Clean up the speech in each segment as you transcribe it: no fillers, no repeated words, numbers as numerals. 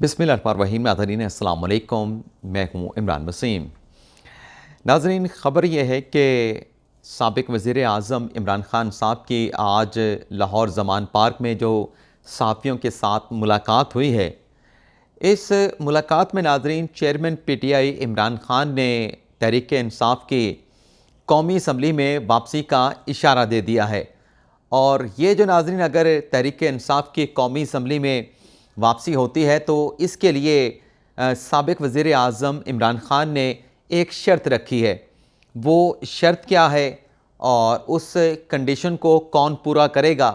बिस्मिल्लाहिर्रहमानिर्रहीम। नाज़रीन अस्सलाम वालेकुम, मैं हूँ इमरान वसीम। नाज़रीन, ख़बर यह है कि साबिक़ वज़ीर आज़म इमरान ख़ान साहब की आज लाहौर ज़मान पार्क में जो सहाफ़ियों के साथ मुलाकात हुई है, इस मुलाकात में नाज़रीन चेयरमैन पीटीआई इमरान ख़ान ने तहरीक इंसाफ की कौमी असम्बली में वापसी का इशारा दे दिया है। और ये जो नाज़रीन अगर तहरीक इंसाफ की कौमी असम्बली में वापसी होती है तो इसके लिए साबिक़ वज़ीर आज़म इमरान ख़ान ने एक शर्त रखी है। वो शर्त क्या है और उस कंडीशन को कौन पूरा करेगा,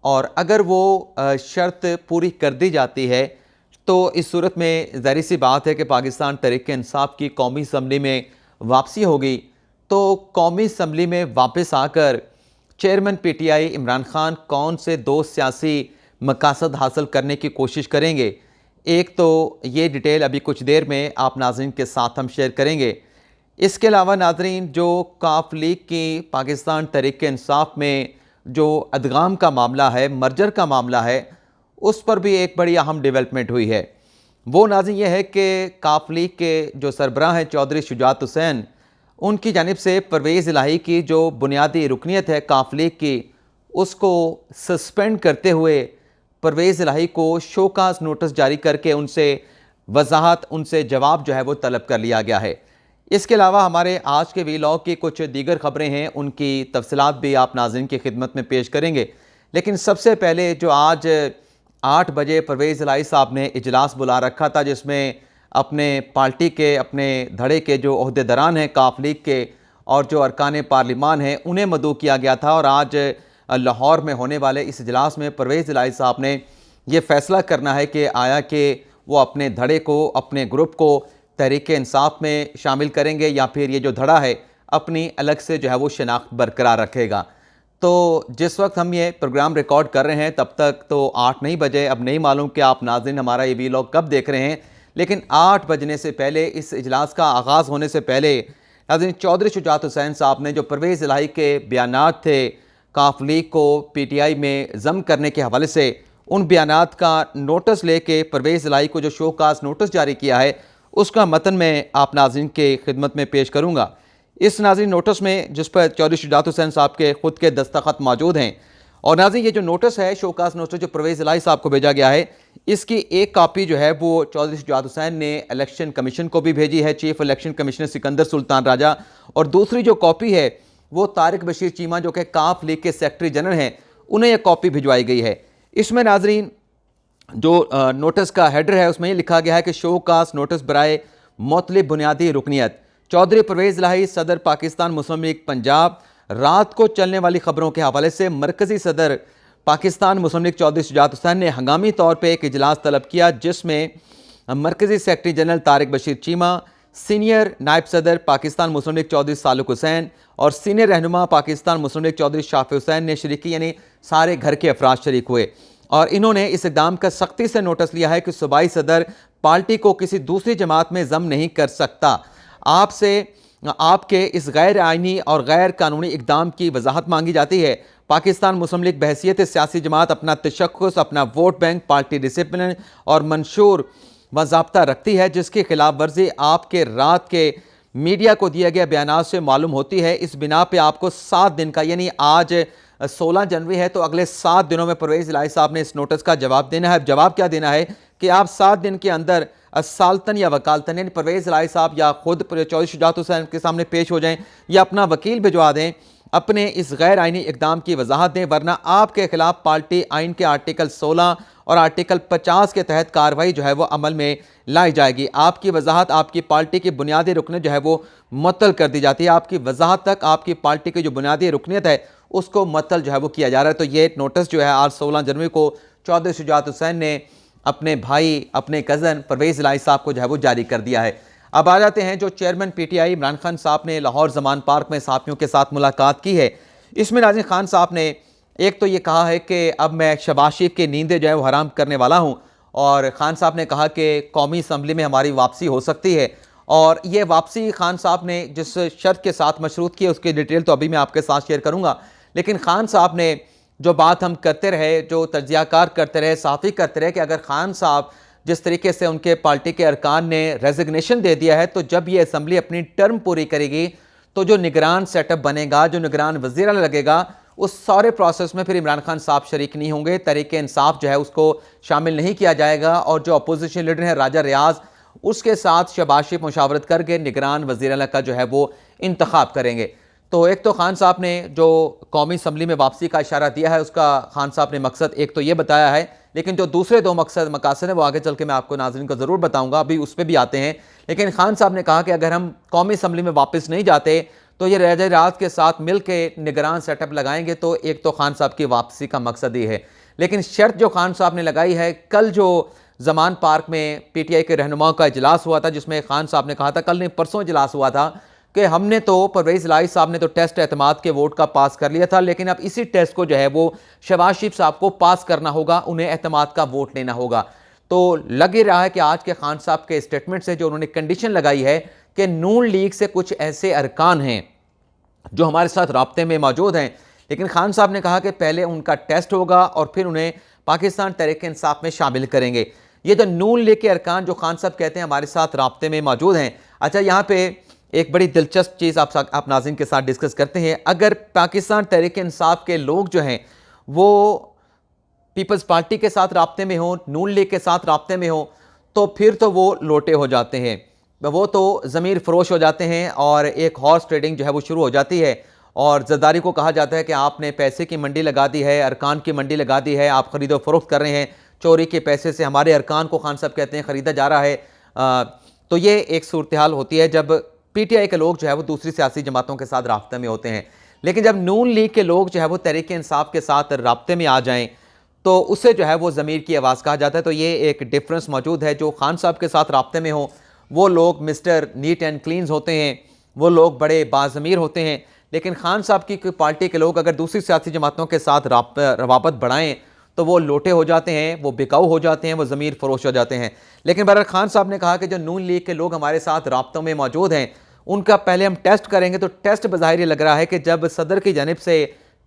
और अगर वो शर्त पूरी कर दी जाती है तो इस सूरत में ज़ाहिर सी बात है कि पाकिस्तान तहरीक इंसाफ की कौमी असम्बली में वापसी होगी। तो कौमी असम्बली में वापस आकर चेयरमैन पीटीआई इमरान ख़ान कौन से दो सियासी मकासद हासिल करने की कोशिश करेंगे, एक तो ये डिटेल अभी कुछ देर में आप नाज़रीन के साथ हम शेयर करेंगे। इसके अलावा नाज़रीन, जो काफ लीग की पाकिस्तान तहरीक इंसाफ में जो अदगाम का मामला है, मर्जर का मामला है, उस पर भी एक बड़ी अहम डेवलपमेंट हुई है। वो नाज़रीन ये है कि काफ लीग के जो सरबराह हैं चौधरी शुजात हुसैन, उनकी जानिब से परवेज़ इलाही की जो बुनियादी रुकनीत है काफ लीग की, उसको सस्पेंड करते हुए परवेज़ इलाही को शोकास नोटिस जारी करके उनसे वजाहत, उनसे जवाब जो है वो तलब कर लिया गया है। इसके अलावा हमारे आज के वीलॉग की कुछ दीगर ख़बरें हैं, उनकी तफसीलात भी आप नाज़रीन की खिदमत में पेश करेंगे। लेकिन सबसे पहले जो आज 8 बजे परवेज़ इलाही साहब ने इजलास बुला रखा था, जिसमें अपने पार्टी के, अपने धड़े के जो ओहदेदारान हैं काफ लीग के और जो अरकान पार्लिमान हैं, उन्हें मदऊ किया गया था। और आज लाहौर में होने वाले इस इजलास में परवेज़ इलाही साहब ने यह फ़ैसला करना है कि आया कि वो अपने धड़े को, अपने ग्रुप को तहरीक इंसाफ में शामिल करेंगे या फिर ये जो धड़ा है अपनी अलग से जो है वो शनाख्त बरकरार रखेगा। तो जिस वक्त हम ये प्रोग्राम रिकॉर्ड कर रहे हैं तब तक तो 8 नहीं बजे। अब नहीं मालूम कि आप नाज़रीन हमारा ये वीलॉग कब देख रहे हैं, लेकिन 8 बजने से पहले, इस इजलास का आगाज़ होने से पहले नाज़रीन चौधरी शुजात हुसैन साहब ने जो परवेज़ इलाही के बयानात थे काफ लीग को पीटीआई में ज़म करने के हवाले से, उन बयानात का नोटिस लेके परवेज़ इलाही को जो शोकास नोटिस जारी किया है उसका मतन मैं आप नाज़रीन के खिदमत में पेश करूँगा। इस नाज़रीन नोटिस में, जिस पर चौधरी शुजात हुसैन साहब के ख़ुद के दस्तखत मौजूद हैं, और नाज़रीन ये जो नोटिस है, शोकास नोटिस जो परवेज़ इलाही साहब को भेजा गया है, इसकी एक कापी जो है वो चौधरी शुजात हुसैन ने इलेक्शन कमीशन को भी भेजी है, chief election commissioner Sikandar Sultan Raja, और दूसरी जो कॉपी है वो तारिक बशीर चीमा जो कि काफ लीग के सेक्रेटरी जनरल हैं, उन्हें यह कॉपी भिजवाई गई है। इसमें नाज़रीन जो नोटिस का हेडर है उसमें ये लिखा गया है कि शो कास्ट नोटिस बराए मुतलिब बुनियादी रुकनीत, चौधरी परवेज़ इलाही सदर पाकिस्तान मुस्लिम लीग पंजाब, रात को चलने वाली खबरों के हवाले से मरकज़ी सदर पाकिस्तान मुस्लिम लीग चौधरी शुजात हुसैन ने हंगामी तौर पर एक इजलास तलब किया, जिसमें मरकज़ी secretary general Tariq Bashir Cheema, senior नायब सदर पाकिस्तान मुस्लिम लीग चौधरी सालुक हुसैन और सीनियर रहनुमा पाकिस्तान मुस्लिम लीग चौधरी शाफी हुसैन ने शरीक की, यानी सारे घर के अफराद शरीक हुए। और इन्होंने इस इक़दाम का सख्ती से नोटिस लिया है कि सूबाई सदर पार्टी को किसी दूसरी जमात में ज़म नहीं कर सकता। आपसे आपके इस गैर आइनी और गैर कानूनी इक़दाम की वजाहत मांगी जाती है। पाकिस्तान मुस्लिम लीग बहैसियत सियासी जमात अपना तशख्खुस, अपना वोट बैंक, पार्टी डिसिप्लिन और मंशूर बाज़ाब्ता रखती है, जिसकी खिलाफ वर्जी आपके रात के मीडिया को दिए गए बयानात से मालूम होती है। इस बिना पे आपको 7 दिन का, यानी आज 16 जनवरी है तो अगले 7 दिनों में परवेज़ इलाही साहब ने इस नोटिस का जवाब देना है। जवाब क्या देना है कि आप 7 दिन के अंदर सालतन या वकालतन, यानी परवेज़ इलाही साहब या खुद चौधरी शुजात हुसैन के सामने पेश हो जाएं या अपना वकील भिजवा दें, अपने इस गैर आइनी इक़दाम की वजाहत दें, वरना आपके खिलाफ पार्टी आइन के आर्टिकल 16 और आर्टिकल 50 के तहत कार्रवाई जो है वो अमल में लाई जाएगी। आपकी वजाहत, आपकी पार्टी की बुनियादी रुकनीत जो है वो मुअत्तल कर दी जाती है। आपकी वजाहत तक आपकी पार्टी की जो बुनियादी रुकनीत है उसको मुअत्तल जो है वो किया जा रहा है। तो ये नोटिस जो है आज 16 जनवरी को चौधरी शुजात हुसैन ने अपने भाई, अपने कज़न परवेज़ इलाही साहब को जो है वो जारी कर दिया है। अब आ जाते हैं जो चेयरमैन पीटीआई इमरान खान साहब ने लाहौर ज़मान पार्क में सहाफ़ियों के साथ मुलाकात की है। इसमें नाज़रीन खान साहब ने एक तो ये कहा है कि अब मैं शहबाज शरीफ की नींदें जो है वो हराम करने वाला हूँ, और खान साहब ने कहा कि कौमी असम्बली में हमारी वापसी हो सकती है। और ये वापसी खान साहब ने जिस शर्त के साथ मशरूत की है उसकी डिटेल तो अभी मैं आपके साथ शेयर करूँगा, लेकिन खान साहब ने जो बात हम करते रहे, जो तज्जियाकार करते रहे, साफ़ी करते रहे कि अगर खान साहब जिस तरीके से उनके पार्टी के अरकान ने रेजिग्नेशन दे दिया है, तो जब ये असम्बली अपनी टर्म पूरी करेगी तो जो निगरान सेटअप बनेगा, जो निगरान वज़ीर लगेगा, उस सारे प्रोसेस में फिर इमरान खान साहब शरीक नहीं होंगे। तहरीक इंसाफ जो है उसको शामिल नहीं किया जाएगा और जो अपोजिशन लीडर है राजा रियाज, उसके साथ शहबाज शरीफ मुशावरत करके निगरान वज़ीर का जो है वो इंतखाब करेंगे। तो एक तो खान साहब ने जो कौमी असम्बली में वापसी का इशारा दिया है, उसका खान साहब ने मकसद एक तो ये बताया है, लेकिन जो दूसरे दो मकासद हैं वो आगे चल के मैं आपको नाज़रीन को ज़रूर बताऊंगा, अभी उस पर भी आते हैं। लेकिन खान साहब ने कहा कि अगर हम कौमी असम्बली में वापस नहीं जाते तो ये राजा रियाज के साथ मिल के निगरान सेटअप लगाएंगे। तो एक तो खान साहब की वापसी का मकसद ही है। लेकिन शर्त जो खान साहब ने लगाई है, कल जो जमान पार्क में PTI के रहनुमाओं का इजलास हुआ था, जिसमें खान साहब ने कहा था, कल नहीं परसों इजलास हुआ था कि हमने तो परवेज़ इलाही साहब ने तो टेस्ट एतमाद के वोट का पास कर लिया था, लेकिन अब इसी टेस्ट को जो है वो शहबाज शरीफ साहब को पास करना होगा, उन्हें एतमाद का वोट लेना होगा। तो लग ही रहा है कि आज के खान साहब के स्टेटमेंट से जो उन्होंने कंडीशन लगाई है कि नून लीग से कुछ ऐसे अरकान हैं जो हमारे साथ राब्ते में मौजूद हैं, लेकिन खान साहब ने कहा कि पहले उनका टेस्ट होगा और फिर उन्हें पाकिस्तान तहरीक इंसाफ में शामिल करेंगे। ये जो नून लीग के अरकान जो खान साहब कहते हैं हमारे साथ राब्ते में मौजूद हैं, अच्छा यहाँ पे एक बड़ी दिलचस्प चीज़ आप नाज़रीन के साथ डिस्कस करते हैं। अगर पाकिस्तान तहरीक इंसाफ के लोग जो हैं वो पीपल्स पार्टी के साथ राब्ते में हो, नून लीग के साथ राब्ते में हो, तो फिर तो वो लोटे हो जाते हैं, वो तो ज़मीर फरोश हो जाते हैं और एक हॉर्स ट्रेडिंग जो है वो शुरू हो जाती है। और जरदारी को कहा जाता है कि आपने पैसे की मंडी लगा दी है, अरकान की मंडी लगा दी है, आप ख़रीदो फरोख्त कर रहे हैं, चोरी के पैसे से हमारे अरकान को खान साहब कहते हैं ख़रीदा जा रहा है। तो ये एक सूरत हाल होती है जब PTI के लोग जो है वो दूसरी सियासी जमातों के साथ राब्ते में होते हैं। लेकिन जब नून लीग के लोग जो है वो तहरीक इंसाफ के साथ राब्ते में आ जाएं तो उससे जो है वो ज़मीर की आवाज़ कहा जाता है। तो ये एक डिफरेंस मौजूद है। जो खान साहब के साथ राब्ते में हो वो लोग मिस्टर नीट एंड क्लीन्स होते हैं, वो लोग बड़े बाज़मीर होते हैं। लेकिन खान साहब की पार्टी के लोग अगर दूसरी सियासी जमातों के साथ रवाबत बढ़ाएं तो वो लोटे हो जाते हैं, वो बिकाऊ हो जाते हैं, वो ज़मीर फरोश हो जाते हैं। लेकिन बहरहाल खान साहब ने कहा कि जो नून लीग के लोग हमारे साथ राब्तों में मौजूद हैं उनका पहले हम टेस्ट करेंगे। तो टेस्ट बज़ाहिर लग रहा है कि जब सदर की जानिब से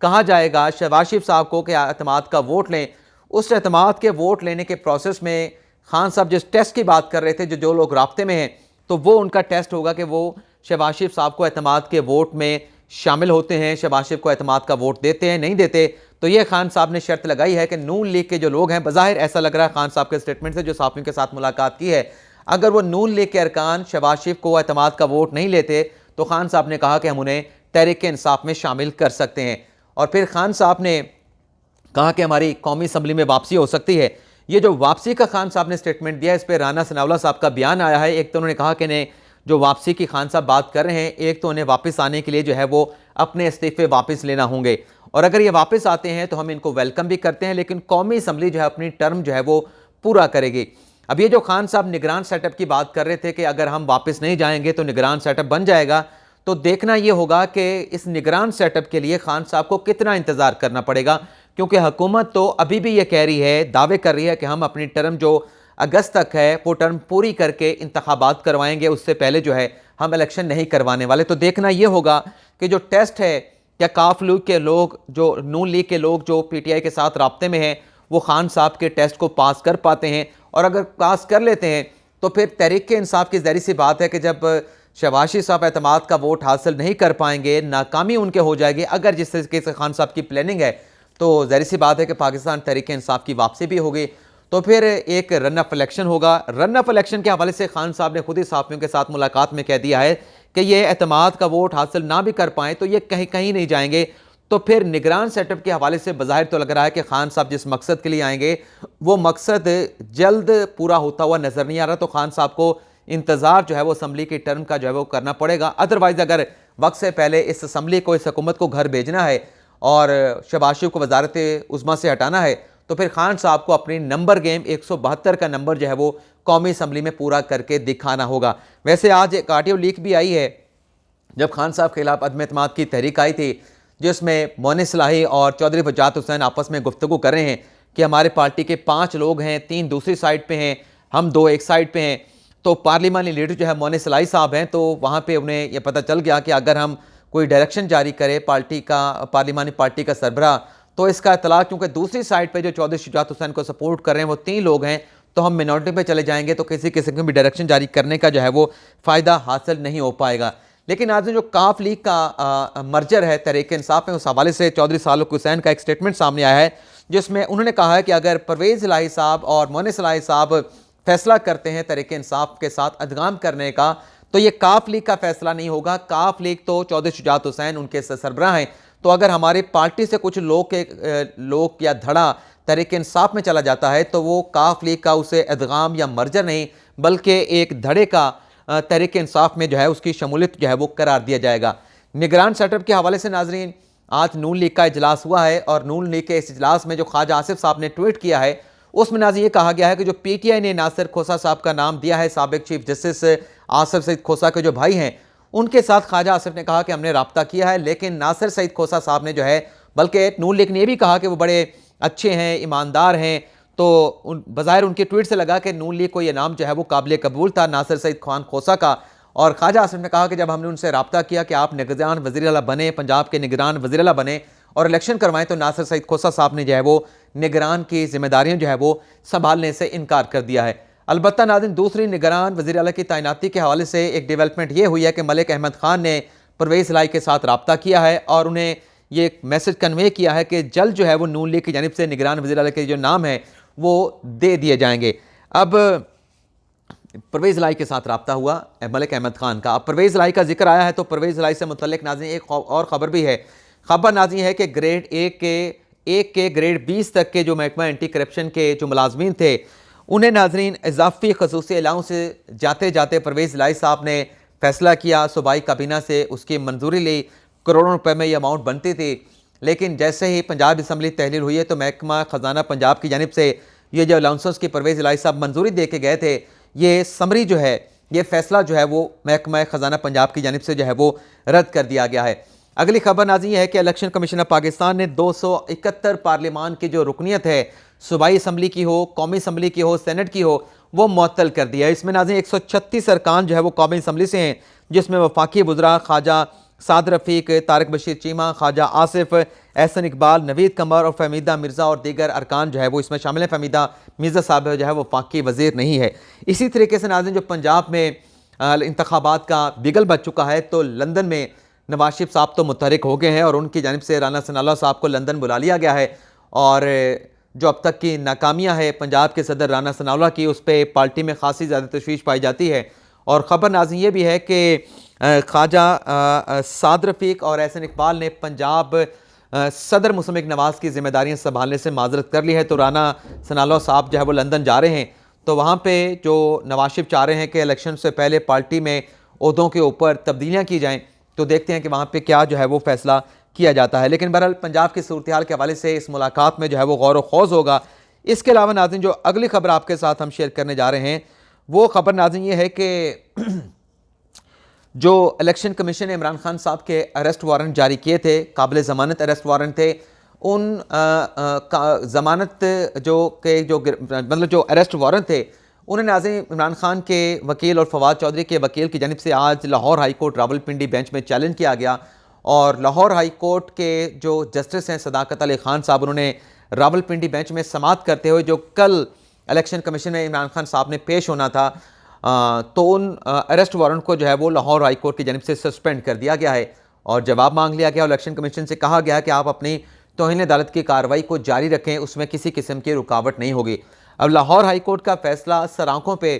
कहा जाएगा शहबाज शरीफ साहब को कि एतमाद का वोट लें, उस एतमाद के वोट लेने के प्रोसेस में खान साहब जिस टेस्ट की बात कर रहे थे, जो लोग राब्ते में हैं, तो वो उनका टेस्ट होगा कि वो शहबाज शरीफ साहब को एतमाद के वोट में शामिल होते हैं, शहबाज शरीफ को एतमाद का वोट देते हैं, नहीं देते। तो ये खान साहब ने शर्त लगाई है कि नून लीग के जो लोग हैं, बज़ाहिर ऐसा लग रहा है खान साहब के स्टेटमेंट से जो सहाफ़ियों के साथ मुलाकात की है, अगर वो नून लीग के अरकान शहबाज शरीफ को एतमाद का वोट नहीं लेते तो खान साहब ने कहा कि हम उन्हें तहरीक इंसाफ में शामिल कर सकते हैं। और फिर खान साहब ने कहा कि हमारी कौमी असम्बली में वापसी हो सकती है। ये जो वापसी का खान साहब ने स्टेटमेंट दिया, इस पर राना सनाउल्लाह साहब का बयान आया है। एक तो उन्होंने कहा कि ने जो वापसी की खान साहब बात कर रहे हैं, एक तो उन्हें वापस आने के लिए जो है वो अपने इस्तीफे वापस लेना होंगे, और अगर ये वापस आते हैं तो हम इनको वेलकम भी करते हैं, लेकिन कौमी असम्बली जो है अपनी टर्म जो है वो पूरा करेगी। अब ये जो खान साहब निगरान सेटअप की बात कर रहे थे कि अगर हम वापस नहीं जाएंगे तो निगरान सेटअप बन जाएगा, तो देखना ये होगा कि इस निगरान सेटअप के लिए खान साहब को कितना इंतज़ार करना पड़ेगा, क्योंकि हुकूमत तो अभी भी ये कह रही है, दावे कर रही है कि हम अपनी टर्म जो अगस्त तक है वो टर्म पूरी करके इंतखाबात करवाएंगे, उससे पहले जो है हम इलेक्शन नहीं करवाने वाले। तो देखना ये होगा कि जो टेस्ट है, क्या काफ लीग के लोग, जो नून लीग के लोग जो PTI के साथ राब्ते में हैं, वो खान साहब के टेस्ट को पास कर पाते हैं, और अगर पास कर लेते हैं तो फिर तहरीक इंसाफ की ज़ाहिर सी बात है कि जब शहबाज शरीफ साहब एतमाद का वोट हासिल नहीं कर पाएंगे, नाकामी उनके हो जाएगी। अगर जिस तरीके से खान साहब की प्लानिंग है तो ज़ाहिर सी बात है कि पाकिस्तान तहरीक इंसाफ की वापसी भी होगी, तो फिर एक रन ऑफ इलेक्शन होगा। रन ऑफ इलेक्शन के हवाले से खान साहब ने खुद ही सहाफ़ियों के साथ मुलाकात में कह दिया है कि ये एतमाद का वोट हासिल ना भी कर पाएँ तो ये कहीं कहीं नहीं जाएंगे। तो फिर निगरान सेटअप के हवाले से बज़ाहिर तो लग रहा है कि खान साहब जिस मकसद के लिए आएंगे वो मकसद जल्द पूरा होता हुआ नज़र नहीं आ रहा। तो खान साहब को इंतज़ार जो है वो असम्बली की टर्म का जो है वो करना पड़ेगा। अदरवाइज़ अगर वक्त से पहले इस असम्बली को, इस हुकूमत को घर भेजना है और शहबाज शरीफ को वज़ारत उज़्मा से हटाना है, तो फिर खान साहब को अपनी नंबर गेम 172 का नंबर जो है वो कौमी असम्बली में पूरा करके दिखाना होगा। वैसे आज एक ऑडियो लीक भी आई है जब खान साहब के खिलाफ अदम एतमाद की तहरीक आई थी, जिसमें मोइन इस्लाही और चौधरी फजात हुसैन आपस में गुफ्तगू कर रहे हैं कि हमारे पार्टी के 5 लोग हैं, 3 दूसरी साइड पे हैं, हम 2 एक साइड पे हैं। तो पार्लिमानी लीडर जो है मोइन इस्लाही साहब हैं, तो वहाँ पे उन्हें यह पता चल गया कि अगर हम कोई डायरेक्शन जारी करे पार्टी का, पार्लिमानी पार्टी का सरबराह, तो इसका इतलाक, क्योंकि दूसरी साइड पे जो चौधरी शुजात हुसैन को सपोर्ट कर रहे हैं वो 3 लोग हैं, तो हम मिनॉरिटी पे चले जाएंगे तो किसी किस्म की भी डायरेक्शन जारी करने का जो है वो फ़ायदा हासिल नहीं हो पाएगा। लेकिन आज जो काफ लीग का मर्जर है तहरीक इंसाफ में, उस हवाले से चौधरी सालुक हुसैन का एक स्टेटमेंट सामने आया है, जिसमें उन्होंने कहा है कि अगर परवेज़ इलाही साहब और मोनिस इलाही साहब फैसला करते हैं तहरीक इंसाफ के साथ अदगाम करने का, तो ये काफ लीग का फैसला नहीं होगा। काफ लीग तो चौधरी शुजात हुसैन उनके सरबराह हैं। तो अगर हमारी पार्टी से कुछ लोग या धड़ा तहरीक इंसाफ में चला जाता है तो वो काफ लीग का उसे अदगाम या मर्जर नहीं बल्कि एक धड़े का तहरीक इंसाफ में जो है उसकी शमूलियत जो है वो करार दिया जाएगा। निगरान सेटअप के हवाले से नाजरीन, आज नून लीग का इजलास हुआ है और नून लीग के इस इजलास में जो ख्वाजा आसिफ साहब ने ट्वीट किया है उसमें नाज़रीन ये कहा गया है कि जो पीटीआई ने नासिर खोसा साहब का नाम दिया है, साबिक चीफ जस्टिस आसिफ सईद खोसा के जो भाई हैं, उनके साथ ख्वाजा आसिफ ने कहा कि हमने रब्ता किया है, लेकिन नासिर सईद खोसा साहब ने जो है, बल्कि नून लीग ने यह भी कहा कि वो बड़े अच्छे हैं, ईमानदार हैं। तो बज़ाहिर उनके ट्वीट से लगा कि नून लीग को यह नाम जो है वो काबिल कबूल था नासिर सईद खान खोसा का। और ख्वाजा आसिफ ने कहा कि जब हमने उनसे रब्ता किया कि आप निगरान वज़ीर आला बने, पंजाब के निगरान वज़ीर आला बने और इलेक्शन करवाएं, तो नासिर सईद खोसा साहब ने जो है वो निगरान की जिम्मेदारियां जो है वो संभालने से इनकार कर दिया है। अलबत्ता नाज़रीन, दूसरी निगरान वज़ीर आला की तैनाती के हवाले से एक डेवलपमेंट ये हुई है कि मलिक अहमद खान ने परवेज़ इलाही के साथ रब्ता किया है और उन्हें ये मैसेज कन्वे किया है कि जल्द जो है वो नून लीग की जानिब से निगरान वज़ीर आला के जो नाम है वो दे दिए जाएंगे। अब परवेज़ इलाही के साथ रब्ता हुआ मलिक अहमद खान का। अब परवेज़ इलाही का जिक्र आया है तो परवेज़ इलाही से मुतल्लिक नाज़रीन एक और ख़बर भी है। खबर नाज़रीन है कि ग्रेड एक के ग्रेड 20 तक के जो महकमा एंटी करप्शन के जो मुलाजमीन थे, उन्हें नाज़रीन इजाफी खसूसी अलाउंस से जाते जाते परवेज़ इलाही साहब ने फैसला किया, सूबाई काबीना से उसकी मंजूरी ली। करोड़ों रुपए में ये अमाउंट बनती थी, लेकिन जैसे ही पंजाब असम्बली तहलील हुई है तो महकमा ख़जाना पंजाब की जानिब से ये जो अलाउंसेस की परवेज़ इलाही साहब मंजूरी दे के गए थे, ये समरी जो है, ये फैसला जो है वो महकमा ख़जाना पंजाब की जानिब से जो है वो रद्द कर दिया गया है। अगली खबर नाज़रीन है कि इलेक्शन कमीशन ऑफ पाकिस्तान ने 271 पार्लियामान की जो रुकनीत है, सूबाई असम्बली की हो, कौमी असम्बली की हो, सेनेट की हो, वो मुअत्तल कर दिया है। इसमें नाज़रीन 136 अरकान जो है वो कौमी असम्बली से हैं, जिसमें वफाकी वज़रा ख्वाजा साद रफ़ीक, तारिक बशीर चीमा, ख्वाजा आसिफ, एहसन इकबाल, नवीद कमर और फहमीदा मिर्ज़ा और दीगर अरकान जो है वो इसमें शामिल है। फहमीदा मिर्ज़ा साहब जो है वो वफाकी वज़ीर नहीं है। इसी तरीके से नाज़रीन जो पंजाब में इंतखाबात का बिगल बच चुका है, तो लंदन में नवाज शरीफ साहब तो मुतहरिक हो गए हैं और उनकी जानिब से राना सनाउल्लाह साहब को लंदन बुला लिया गया है। और जो अब तक की नाकामियाँ है पंजाब के सदर राना सनाउल्लाह की, उस पर पार्टी में खासी ज़्यादा तशवीश पाई जाती है। और ख़बर नाज़रीन ये भी है कि ख्वाजा साद रफ़ीक और एहसन इकबाल ने पंजाब सदर मुशर्रफ नवाज़ की जिम्मेदारियाँ संभालने से माजरत कर ली है। तो राना सनाउल्लाह साहब जो है वो लंदन जा रहे हैं, तो वहाँ पे जो नवाज शरीफ चाह रहे हैं कि इलेक्शन से पहले पार्टी में ओहदों के ऊपर तब्दीलियाँ की जाएँ, तो देखते हैं कि वहाँ पे क्या जो है वो फैसला किया जाता है। लेकिन बहरहाल पंजाब की सूरत हाल के हवाले से इस मुलाकात में जो है वो गौर व खौज होगा। इसके अलावा नाज़रीन जो अगली खबर आपके साथ हम शेयर करने जा रहे हैं, वो खबर नाज़रीन ये है कि जो इलेक्शन कमीशन ने इमरान खान साहब के अरेस्ट वारंट जारी किए थे, काबिल ज़मानत अरेस्ट वारंट थे, उन ज़मानत जो अरेस्ट वारंट थे, उन्हें नाज़रीन इमरान खान के वकील और फवाद चौधरी के वकील की जानिब से आज Lahore high court Rawalpindi bench में चैलेंज किया गया। और लाहौर हाई कोर्ट के जो जस्टिस हैं सदाकत अली खान साहब, उन्होंने रावलपिंडी बेंच में समाअत करते हुए जो कल इलेक्शन कमीशन में इमरान खान साहब ने पेश होना था, तो उन अरेस्ट वारंट को जो है वो लाहौर हाई कोर्ट की जानिब से सस्पेंड कर दिया गया है और जवाब मांग लिया गया। इलेक्शन कमीशन से कहा गया कि आप अपनी तौहीन अदालत की कार्रवाई को जारी रखें, उसमें किसी किस्म की रुकावट नहीं होगी। अब लाहौर हाई कोर्ट का फैसला सर आंखों पे,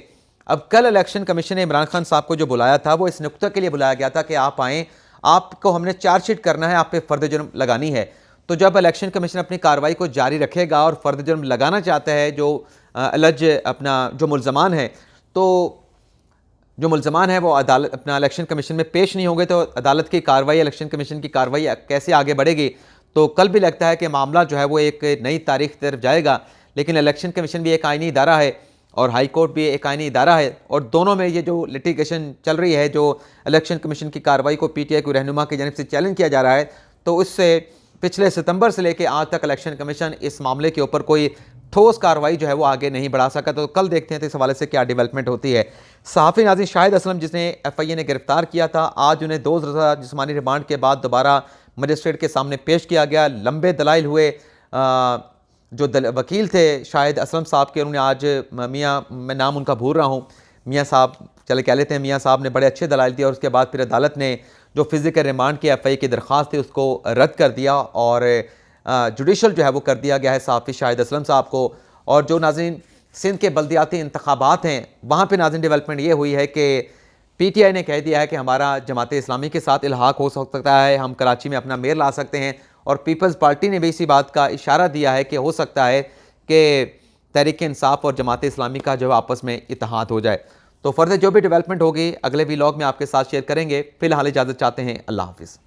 अब कल इलेक्शन कमीशन ने इमरान खान साहब को जो बुलाया था वो इस नुक्ते के लिए बुलाया गया था कि आप आएँ, आपको हमने चार्जशीट करना है, आप पे फ़र्द जुर्म लगानी है। तो जब इलेक्शन कमीशन अपनी कार्रवाई को जारी रखेगा और फ़र्द जुर्म लगाना चाहता है जो अलज अपना जो मुल्ज़मान है, तो जो मुल्ज़मान है वो अदालत अपना इलेक्शन कमीशन में पेश नहीं होंगे, तो अदालत की कार्रवाई, इलेक्शन कमीशन की कार्रवाई कैसे आगे बढ़ेगी। तो कल भी लगता है कि मामला जो है वो एक नई तारीख की तरफ जाएगा। लेकिन इलेक्शन कमीशन भी एक आइनी इदारा है और हाई कोर्ट भी एक आइनी इदारा है, और दोनों में ये जो लिटिगेशन चल रही है, जो इलेक्शन कमीशन की कार्रवाई को पीटीआई को रहनुमा की जानिब से चैलेंज किया जा रहा है, तो उससे पिछले सितंबर से लेकर आज तक इलेक्शन कमीशन इस मामले के ऊपर कोई ठोस कार्रवाई जो है वो आगे नहीं बढ़ा सका। तो कल देखते हैं तो इस हवाले से क्या डेवलपमेंट होती है। सहाफ़ी नाज़रीन शाहिद असलम, जिसने एफआईए ने गिरफ्तार किया था, आज उन्हें 2 रोज़ा जिस्मानी रिमांड के बाद दोबारा मजिस्ट्रेट के सामने पेश किया गया। लंबे दलाइल हुए, जो वकील थे शाहिद असलम साहब के, उन्होंने आज मियाँ, मैं नाम उनका भूल रहा हूँ, मियाँ साहब चले कह लेते हैं, मियाँ साहब ने बड़े अच्छे दलाइल दिए और उसके बाद फिर अदालत ने जो फिजिकल रिमांड की एफआई की दरख्वास्त थी उसको रद्द कर दिया और जुडिशल जो है वो कर दिया गया है सहाफ़ी शाहिद असलम साहब को। और जो नाज़रीन सिंध के बल्दियाती इंतखाबात हैं वहाँ पर नाज़रीन डेवलपमेंट ये हुई है कि पीटीआई ने कह दिया है कि हमारा जमात इस्लामी के साथ इल्हाक हो सकता है, हम कराची में अपना मेयर ला सकते हैं। और पीपल्स पार्टी ने भी इसी बात का इशारा दिया है कि हो सकता है कि तहरीक इंसाफ और जमात इस्लामी का जो आपस में इत्तेहाद हो जाए। तो फर्दर जो भी डेवलपमेंट होगी अगले व्लॉग में आपके साथ शेयर करेंगे। फिलहाल इजाज़त चाहते हैं, अल्लाह हाफिज़।